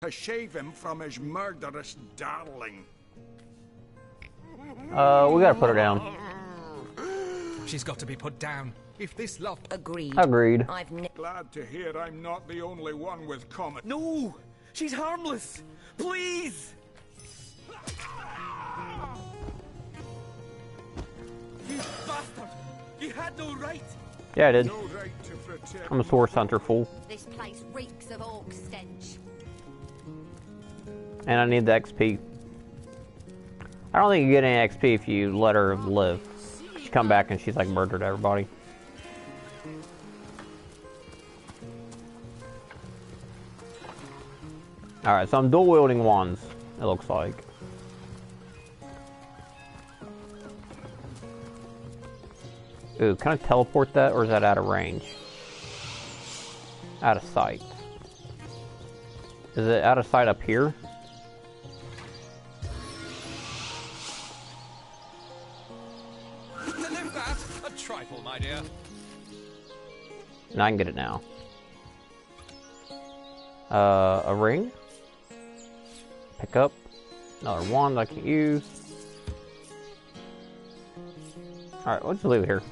To shave him from his murderous darling. We gotta put her down. She's got to be put down. If this love... Agreed. Agreed. Glad to hear I'm not the only one with comet. No! She's harmless! Please! You bastard! You had no right! Yeah, I did. No right to protect. I'm a source hunter, fool. This place reeks of orc stench. And I need the XP. I don't think you get any XP if you let her live. She come back and she's like murdered everybody. Alright, so I'm dual wielding wands, it looks like. Ooh, can I teleport that, or is that out of range? Out of sight. Is it out of sight up here? A trifle, my dear. No, I can get it now. A ring? Pick up. Another wand I can use. Alright, let's just leave it here.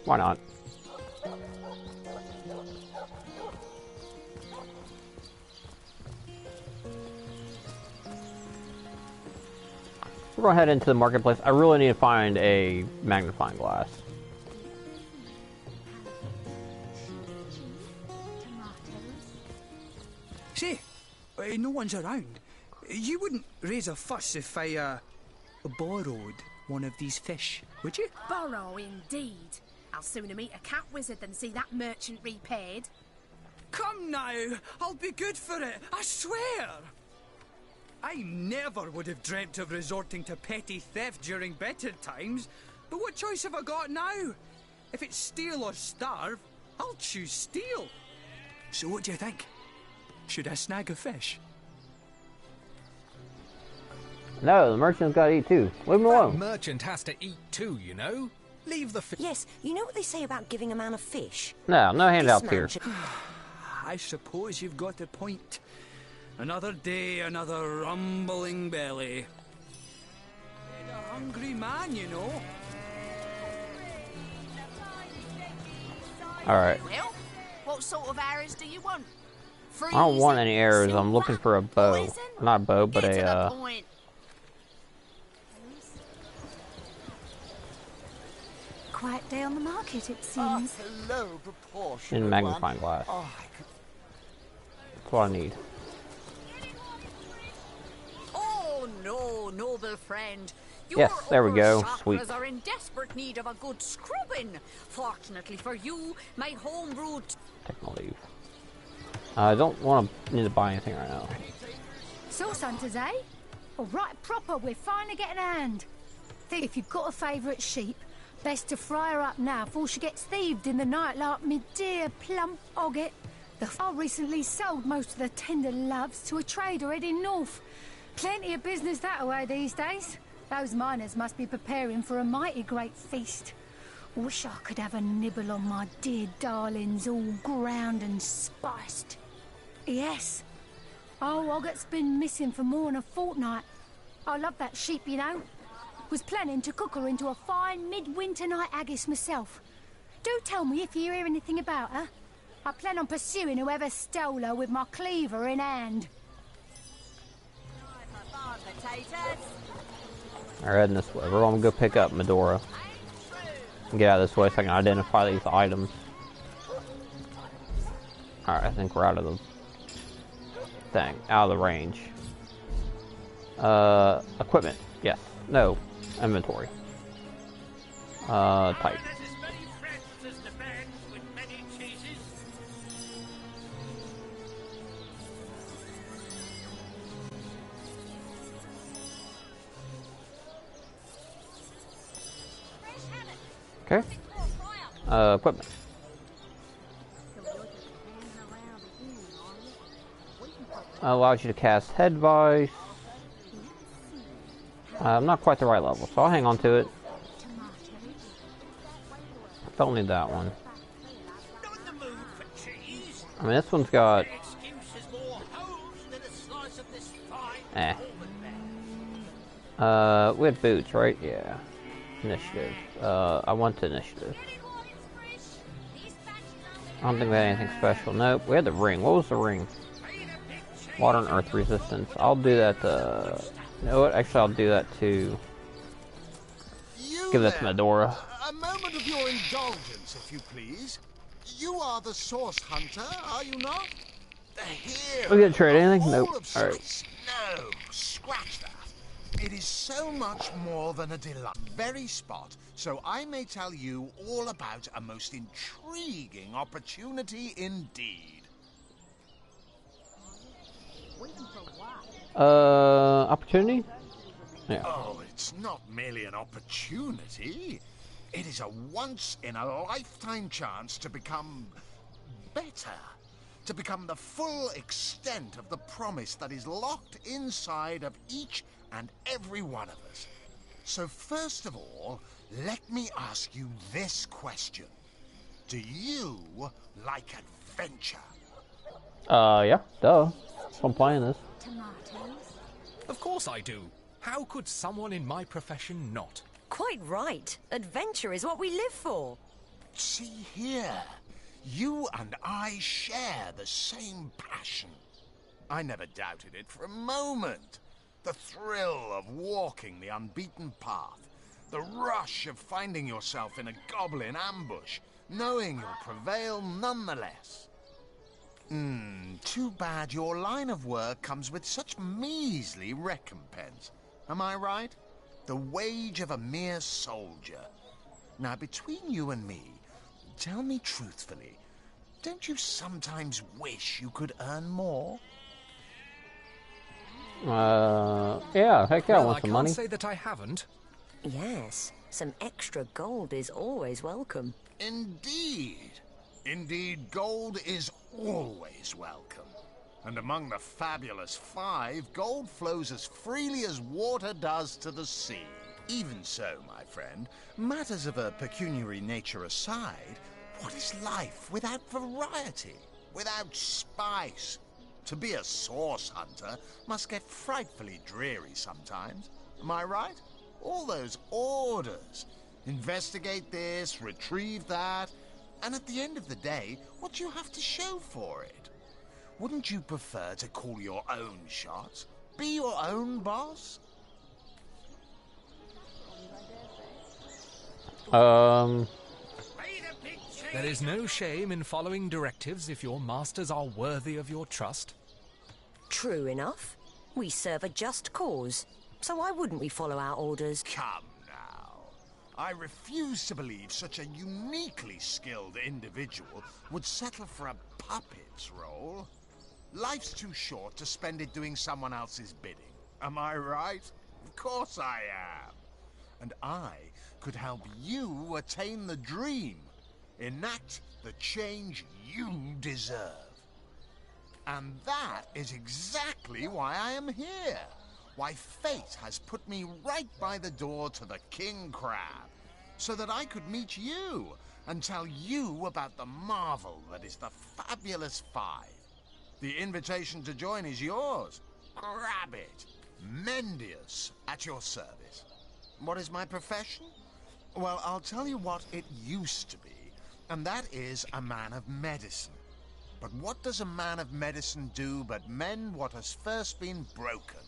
Why not? We're gonna head into the marketplace. I really need to find a magnifying glass. Say, no one's around. You wouldn't raise a fuss if I, borrowed one of these fish, would you? Borrow, indeed. I'll sooner meet a cat wizard than see that merchant repaid. Come now, I'll be good for it, I swear! I never would have dreamt of resorting to petty theft during better times, but what choice have I got now? If it's steal or starve, I'll choose steal. So what do you think? Should I snag a fish? No, the merchant's gotta eat too. Leave him alone. The merchant has to eat too, you know? Leave the fish. Yes, you know what they say about giving a man a fish? No, no handouts here. I suppose you've got a point. Another day, another rumbling belly. And a hungry man, you know. Alright. Well, what sort of arrows do you want? I don't want any arrows. I'm looking for a bow. Not a bow, but a, Quiet day on the market, it seems. Hello, proportion. in magnifying glass. That's what I need. Oh no, noble friend. Yes, there we go. Sweet. Chakras are in desperate need of a good scrubbing. Fortunately for you, my homebrewed... Techno-leave. I don't want to need to buy anything right now. Sauce hunters, eh? All right, proper, we're finally getting a hand. Think if you've got a favourite sheep, best to fry her up now before she gets thieved in the night like me dear plump Ogget. I recently sold most of the tender loves to a trader heading north. Plenty of business that way these days. Those miners must be preparing for a mighty great feast. Wish I could have a nibble on my dear darlings, all ground and spiced. Yes. Oh, Ogget's been missing for more than a fortnight. I love that sheep, you know. Was planning to cook her into a fine midwinter night haggis myself. Do tell me if you hear anything about her. I plan on pursuing whoever stole her with my cleaver in hand. Alright, heading this way. We're gonna go pick up Medora. And get out of this way so I can identify these items. Alright, I think we're out of the thing. Out of the range. Equipment. Yes. No. Inventory. Type. Okay. Equipment. Allows you to cast head vice. I'm not quite the right level, so I'll hang on to it. Don't need that one. I mean, this one's got Eh. We had boots, right? Yeah. Initiative. I want the initiative. I don't think we had anything special. Nope. We had the ring. What was the ring? Water and earth resistance. I'll do that to... You know what? Actually, I'll do that to... Give that to Medora. A moment of your indulgence, if you please. You are the source hunter, are you not? The hero. We gonna trade anything? Nope. All Alright. No, scratch that. It is so much more than a delight. Very spot, so I may tell you all about a most intriguing opportunity indeed. Opportunity? Yeah. Oh, it's not merely an opportunity. It is a once-in-a-lifetime chance to become better. To become the full extent of the promise that is locked inside of each and every one of us. So first of all, let me ask you this question. Do you like adventure? Yeah, duh. I'm playing this. Tomatoes. Of course I do. How could someone in my profession not? Quite right. Adventure is what we live for. See here. You and I share the same passion. I never doubted it for a moment. The thrill of walking the unbeaten path. The rush of finding yourself in a goblin ambush, knowing you'll prevail nonetheless. Too bad your line of work comes with such measly recompense. Am I right? The wage of a mere soldier. Now, between you and me, tell me truthfully, don't you sometimes wish you could earn more? Yeah, heck yeah, I want some money. I can't say that I haven't. Yes, some extra gold is always welcome. Indeed. Indeed, gold is always welcome. And among the fabulous five, gold flows as freely as water does to the sea. Even so, my friend, matters of a pecuniary nature aside, what is life without variety, without spice? To be a source hunter must get frightfully dreary sometimes. Am I right? All those orders. Investigate this, retrieve that, and at the end of the day, what do you have to show for it? Wouldn't you prefer to call your own shots? Be your own boss? There is no shame in following directives if your masters are worthy of your trust. True enough. We serve a just cause, so why wouldn't we follow our orders? Come now. I refuse to believe such a uniquely skilled individual would settle for a puppet's role. Life's too short to spend it doing someone else's bidding. Am I right? Of course I am. And I could help you attain the dream. Enact the change you deserve. And that is exactly why I am here. Why fate has put me right by the door to the King Crab. So that I could meet you and tell you about the marvel that is the Fabulous Five. The invitation to join is yours. Grab it. Mendius at your service. What is my profession? Well, I'll tell you what it used to be, and that is a man of medicine. But what does a man of medicine do but mend what has first been broken?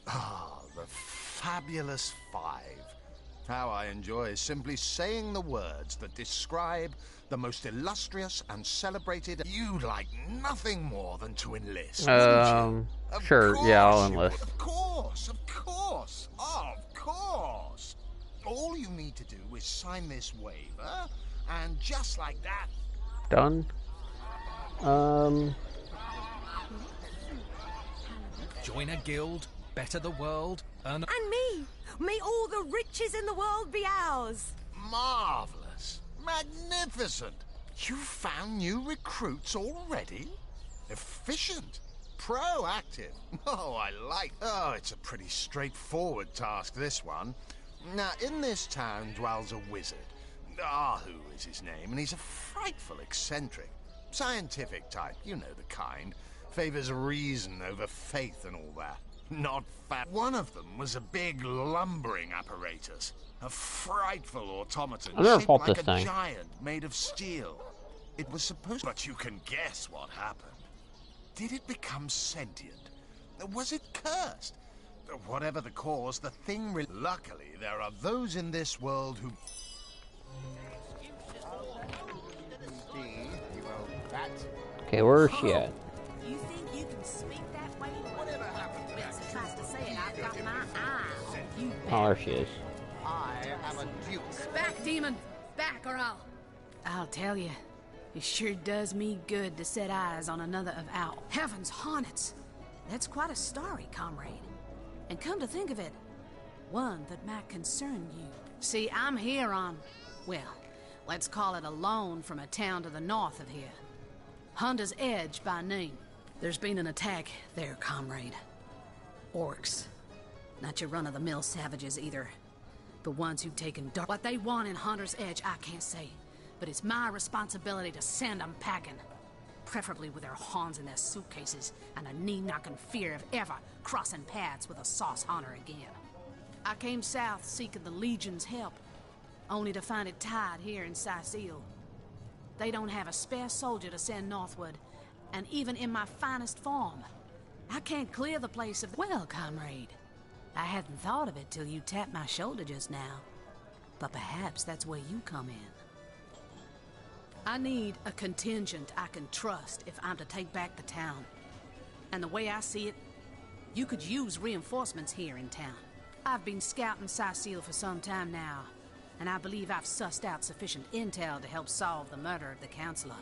Ah, the Fabulous Five. How I enjoy simply saying the words that describe the most illustrious and celebrated. You'd like nothing more than to enlist, wouldn't you? Sure, yeah, I'll enlist. Of course, of course, of course. All you need to do is sign this waiver, and just like that... Done. Join a guild, better the world, earn... And me! May all the riches in the world be ours! Marvelous. Magnificent. You found new recruits already? Efficient. Proactive. Oh, I like... Oh, it's a pretty straightforward task, this one. Now, in this town dwells a wizard. Ahu is his name, and he's a frightful eccentric. Scientific type, you know the kind. Favors reason over faith and all that. Not fat. One of them was a big lumbering apparatus. A frightful automaton I never shaped fought like this a thing. giant made of steel. It was supposed... But you can guess what happened. Did it become sentient? Was it cursed? Whatever the cause, the thing... Luckily, there are those in this world who... Okay, where is she at? You think you can speak that way? Whatever happened to Wilson tries to say it, I've got my eye on you. Oh, there she is. I am a duke. Back, demon! Back, or I'll tell you, it sure does me good to set eyes on another of our heaven's hornets. That's quite a story, comrade. And come to think of it, one that might concern you. See, I'm here on, well, let's call it a loan from a town to the north of here. Hunter's Edge by name. There's been an attack there, comrade. Orcs. Not your run-of-the-mill savages either. But ones who've taken dark. What they want in Hunter's Edge, I can't say. But it's my responsibility to send them packing. Preferably with their horns in their suitcases and a knee-knocking fear of ever crossing paths with a sauce hunter again. I came south seeking the Legion's help, only to find it tied here in Cyseal. They don't have a spare soldier to send northward, and even in my finest form, I can't clear the place of... Well, comrade, I hadn't thought of it till you tapped my shoulder just now, but perhaps that's where you come in. I need a contingent I can trust if I'm to take back the town. And the way I see it, you could use reinforcements here in town. I've been scouting Cyseal for some time now, and I believe I've sussed out sufficient intel to help solve the murder of the Counselor.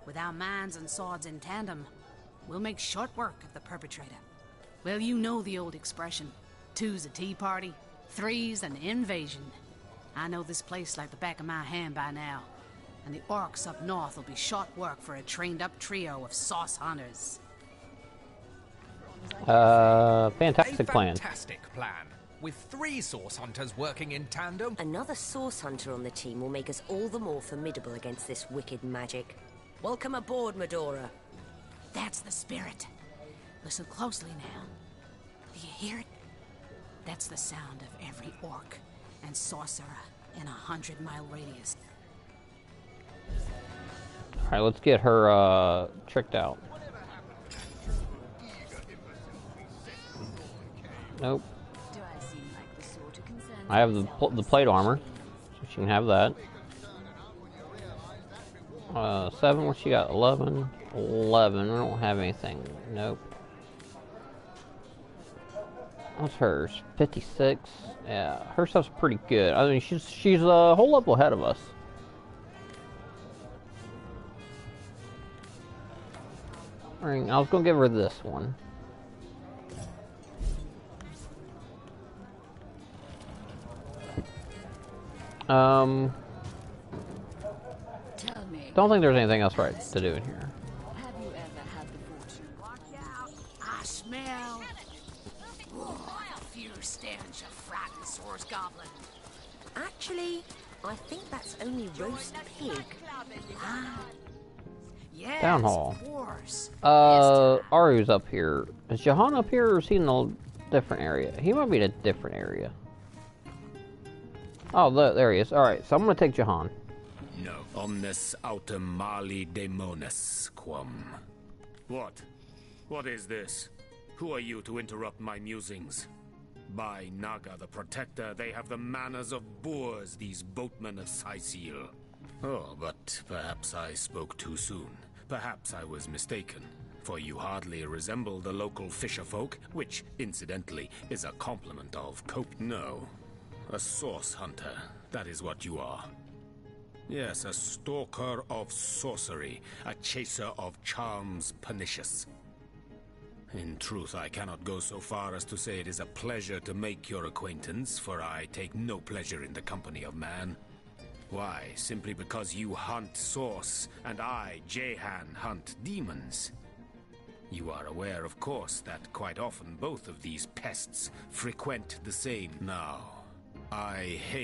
With our minds and swords in tandem, we'll make short work of the perpetrator. Well, you know the old expression. 2's a tea party, 3's an invasion. I know this place like the back of my hand by now. And the orcs up north will be short work for a trained-up trio of sauce hunters. Fantastic plan. Fantastic plan. With 3 sauce hunters working in tandem. Another source hunter on the team will make us all the more formidable against this wicked magic. Welcome aboard, Medora. That's the spirit. Listen closely now. Do you hear it? That's the sound of every orc and sorcerer in a 100-mile radius. Alright, let's get her tricked out. Nope. Do I seem like the sort of concern? I have the plate armor, so she can have that. 7, what she got? 11. 11. I don't have anything. Nope. What's hers? 56. Yeah, her stuff's pretty good. I mean, she's a whole level ahead of us. Alright, I was gonna give her this one. Tell me, Don't think there's anything else right to do in here. have you ever had the fortune? Watch out! I smell a fierce stench of frightened source goblin. Actually, I think that's only roast pig. Yes, Down hall. of course. Aru's up here. Is Jahan up here, or is he in a different area? He might be in a different area. Oh, there he is. Alright, so I'm gonna take Jahan. No. Omnes autem mali demonis quam. What? What is this? Who are you to interrupt my musings? By Naga the Protector, they have the manners of boors, these boatmen of Cyseal. Oh, but perhaps I spoke too soon. Perhaps I was mistaken, for you hardly resemble the local fisherfolk, which, incidentally, is a compliment of cope. No, a source hunter, that is what you are. Yes, a stalker of sorcery, a chaser of charms pernicious. In truth, I cannot go so far as to say it is a pleasure to make your acquaintance, for I take no pleasure in the company of man. Why, simply because you hunt source, and I, Jehan, hunt demons. You are aware, of course, that quite often both of these pests frequent the same. Now, I hate